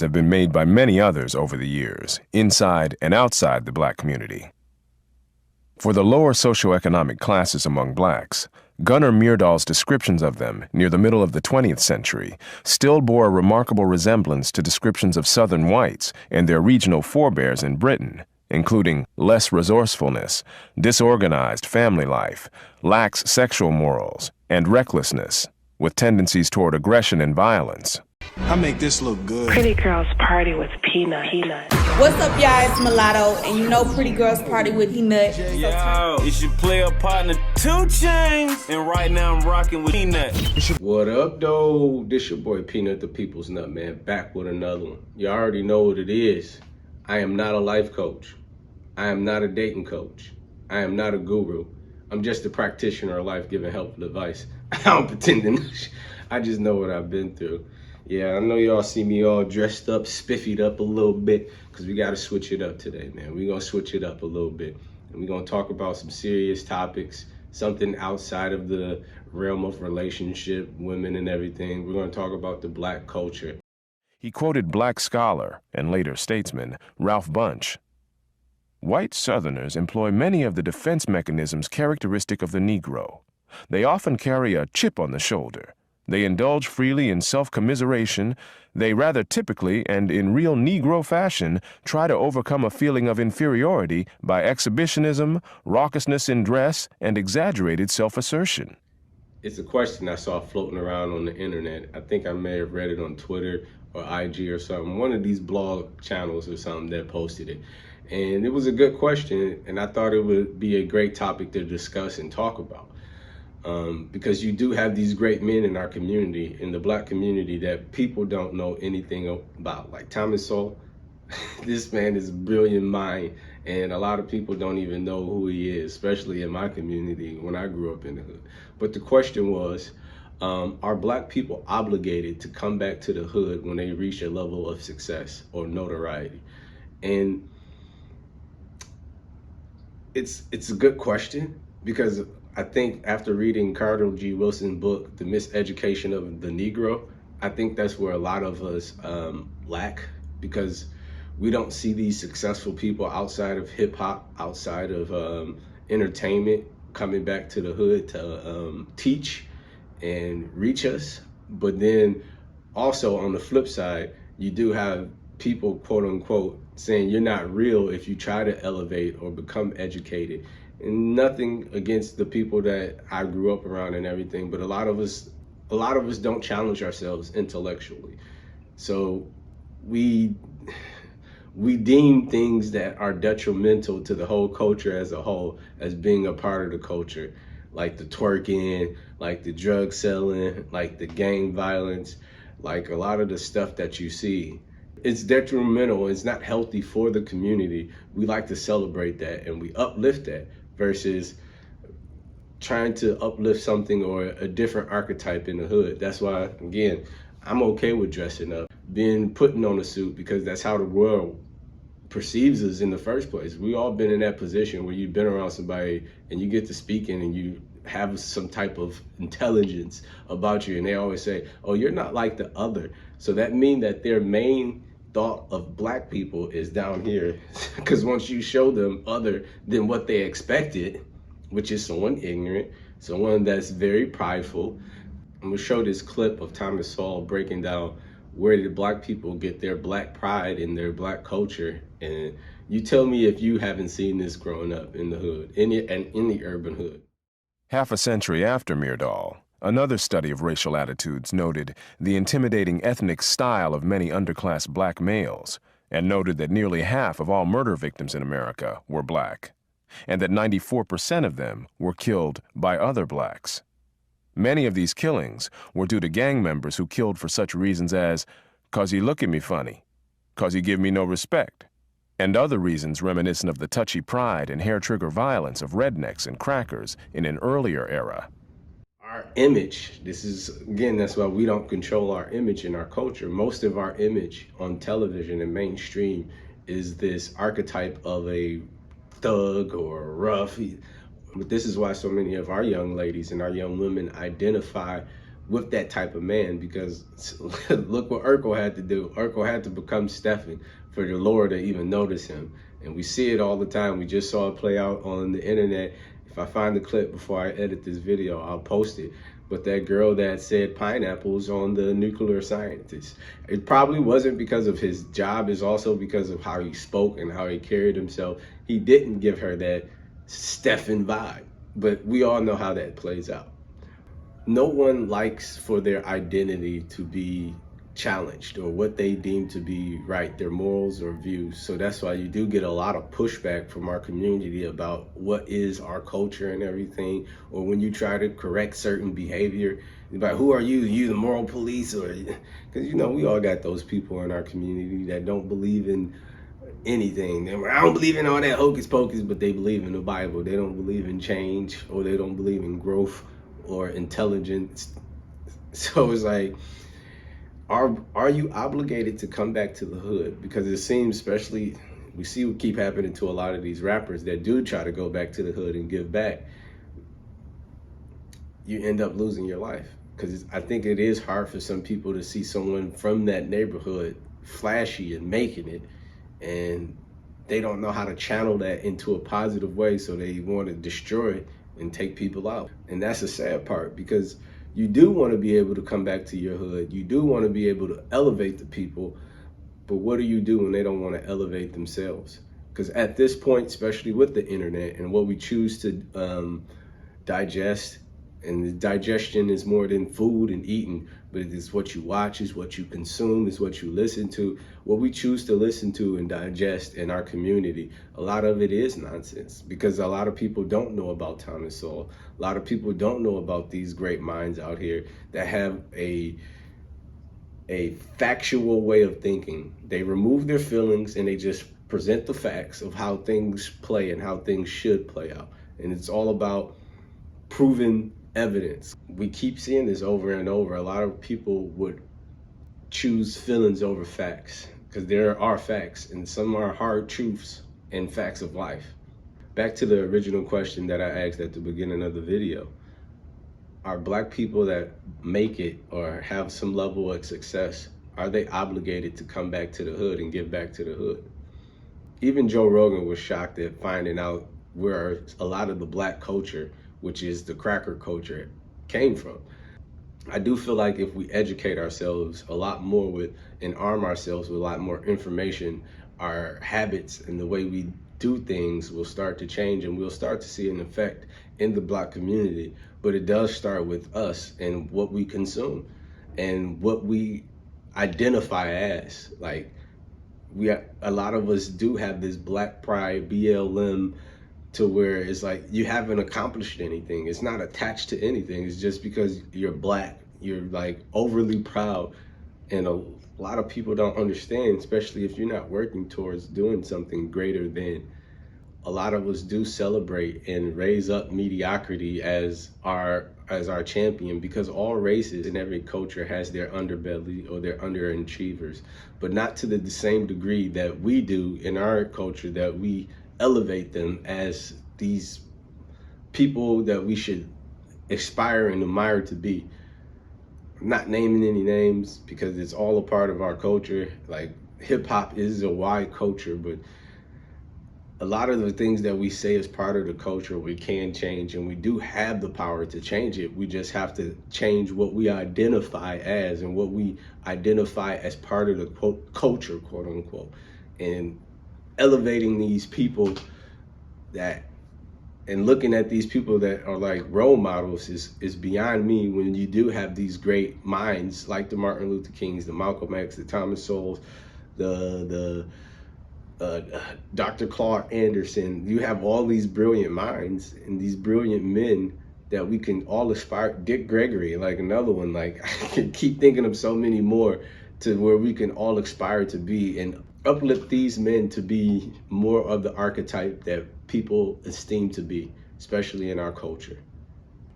have been made by many others over the years, inside and outside the black community. For the lower socioeconomic classes among blacks, Gunnar Myrdal's descriptions of them near the middle of the 20th century still bore a remarkable resemblance to descriptions of Southern whites and their regional forebears in Britain, including less resourcefulness, disorganized family life, lax sexual morals, and recklessness, with tendencies toward aggression and violence. I make this look good. Pretty girls party with Peanut. What's up, y'all? It's Mulatto, and you know Pretty Girls party with Peanut. Yo, it's your player partner 2 Chainz, and right now I'm rocking with Peanut. What up, though? This your boy Peanut, the People's Nut, man, back with another one. You already know what it is. I am not a life coach. I am not a dating coach. I am not a guru. I'm just a practitioner of life giving helpful advice. I don't pretend to know. I just know what I've been through. Yeah, I know y'all see me all dressed up, spiffied up a little bit, because we got to switch it up today, man. We're going to switch it up a little bit. And we're going to talk about some serious topics, something outside of the realm of relationship, women and everything. We're going to talk about the black culture. He quoted black scholar and later statesman Ralph Bunche. White Southerners employ many of the defense mechanisms characteristic of the Negro. They often carry a chip on the shoulder. They indulge freely in self-commiseration. They rather typically and in real Negro fashion try to overcome a feeling of inferiority by exhibitionism, raucousness in dress, and exaggerated self-assertion. It's a question I saw floating around on the internet. I think I may have read it on Twitter or IG or something. One of these blog channels or something that posted it. And it was a good question, and I thought it would be a great topic to discuss and talk about. Because you do have these great men in our community, in the black community, that people don't know anything about. Like Thomas Sowell, this man is a brilliant mind, and a lot of people don't even know who he is, especially in my community when I grew up in the hood. But the question was, are black people obligated to come back to the hood when they reach a level of success or notoriety? And it's a good question, because I think after reading Carter G. Wilson's book, The Miseducation of the Negro, I think that's where a lot of us lack, because we don't see these successful people outside of hip hop, outside of entertainment, coming back to the hood to teach and reach us. But then also on the flip side, you do have people, quote unquote, saying you're not real if you try to elevate or become educated. And nothing against the people that I grew up around and everything, but a lot of us don't challenge ourselves intellectually. So we deem things that are detrimental to the whole culture as a whole as being a part of the culture, like the twerking, like the drug selling, like the gang violence, like a lot of the stuff that you see. It's detrimental. It's not healthy for the community. We like to celebrate that and we uplift that, versus trying to uplift something or a different archetype in the hood. That's why, again, I'm okay with dressing up, putting on a suit, because that's how the world perceives us in the first place. We all been in that position where you've been around somebody and you get to speaking and you have some type of intelligence about you, and they always say, oh, you're not like the other. So that means that their main thought of black people is down here, because once you show them other than what they expected, which is someone ignorant, someone that's very prideful. I'm gonna show this clip of Thomas Sowell breaking down where did black people get their black pride and their black culture. And you tell me if you haven't seen this growing up in the hood, in the urban hood. Half a century after Myrdal, another study of racial attitudes noted the intimidating ethnic style of many underclass black males, and noted that nearly half of all murder victims in America were black, and that 94% of them were killed by other blacks. Many of these killings were due to gang members who killed for such reasons as, "'cause he look at me funny," "'cause he give me no respect," and other reasons reminiscent of the touchy pride and hair-trigger violence of rednecks and crackers in an earlier era. Our image, this is, again, that's why we don't control our image in our culture. Most of our image on television and mainstream is this archetype of a thug or a rough. But this is why so many of our young ladies and our young women identify with that type of man, because look what Urkel had to do. Urkel had to become Stephen for the Lord to even notice him. And we see it all the time. We just saw it play out on the internet. If I find the clip before I edit this video, I'll post it. But that girl that said pineapples on the nuclear scientist, it probably wasn't because of his job. It's also because of how he spoke and how he carried himself. He didn't give her that Stephen vibe, but we all know how that plays out. No one likes for their identity to be challenged or what they deem to be right, their morals or views. So that's why you do get a lot of pushback from our community about what is our culture and everything. Or when you try to correct certain behavior, about who are you? You the moral police? Or because you know we all got those people in our community that don't believe in anything. I don't believe in all that hocus pocus, but they believe in the Bible. They don't believe in change, or they don't believe in growth or intelligence. So it's like, are you obligated to come back to the hood? Because it seems, especially, we see what keep happening to a lot of these rappers that do try to go back to the hood and give back. You end up losing your life. Because I think it is hard for some people to see someone from that neighborhood flashy and making it, and they don't know how to channel that into a positive way, so they want to destroy it and take people out. And that's the sad part, because you do want to be able to come back to your hood. You do want to be able to elevate the people, but what do you do when they don't want to elevate themselves? Because at this point, especially with the internet and what we choose to digest, and the digestion is more than food and eating, but it is what you watch, is what you consume, is what you listen to. What we choose to listen to and digest in our community, a lot of it is nonsense, because a lot of people don't know about Thomas Sowell. A lot of people don't know about these great minds out here that have a factual way of thinking. They remove their feelings and they just present the facts of how things play and how things should play out. And it's all about proven evidence. We keep seeing this over and over. A lot of people would choose feelings over facts, because there are facts, and some are hard truths and facts of life. Back to the original question that I asked at the beginning of the video. Are Black people that make it or have some level of success, are they obligated to come back to the hood and give back to the hood? Even Joe Rogan was shocked at finding out where a lot of the Black culture, which is the cracker culture, came from. I do feel like if we educate ourselves a lot more with and arm ourselves with a lot more information, our habits and the way we do things will start to change, and we'll start to see an effect in the Black community. But it does start with us and what we consume and what we identify as. Like, a lot of us do have this Black pride, BLM, to where it's like you haven't accomplished anything. It's not attached to anything. It's just because you're Black, you're like overly proud. And a lot of people don't understand, especially if you're not working towards doing something greater than. A lot of us do celebrate and raise up mediocrity as our champion, because all races and every culture has their underbelly or their underachievers, but not to the same degree that we do in our culture, that we elevate them as these people that we should aspire and admire to be. I'm not naming any names because it's all a part of our culture. Like, hip hop is a wide culture, but a lot of the things that we say as part of the culture, we can change, and we do have the power to change it. We just have to change what we identify as and what we identify as part of the quote culture, quote unquote. And elevating these people that, and looking at these people that are like role models is beyond me, when you do have these great minds like the Martin Luther Kings, the Malcolm X, the Thomas Sowells, the Dr. Clark Anderson. You have all these brilliant minds and these brilliant men that we can all aspire. Dick Gregory, like another one. Like, I can keep thinking of so many more to where we can all aspire to be, and uplift these men to be more of the archetype that people esteem to be, especially in our culture.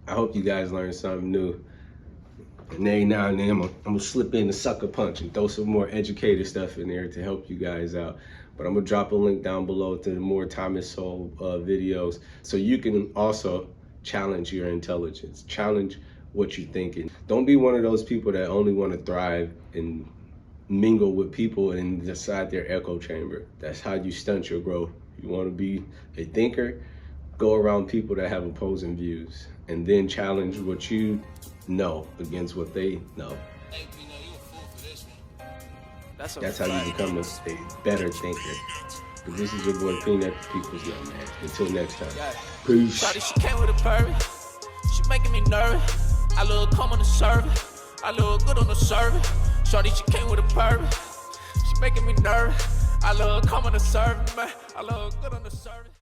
I hope you guys learned something new. And every now and then I'm gonna slip in the sucker punch and throw some more educated stuff in there to help you guys out. But I'm gonna drop a link down below to the more Thomas Sowell videos, so you can also challenge your intelligence, challenge what you're thinking. Don't be one of those people that only want to thrive and mingle with people and decide their echo chamber. That's how you stunt your growth. You want to be a thinker, go around people that have opposing views, and then challenge what you know against what they know. That's how you become a better thinker. But this is your boy Peanut, the People's Young Man. Until next time. Peace. Shawty, she came with a bourbon. She making me nervous. I look calm on the service. I look good on the service. Shawty, she came with a bourbon. She making me nervous. I look calm on the service, man. I look good on the service.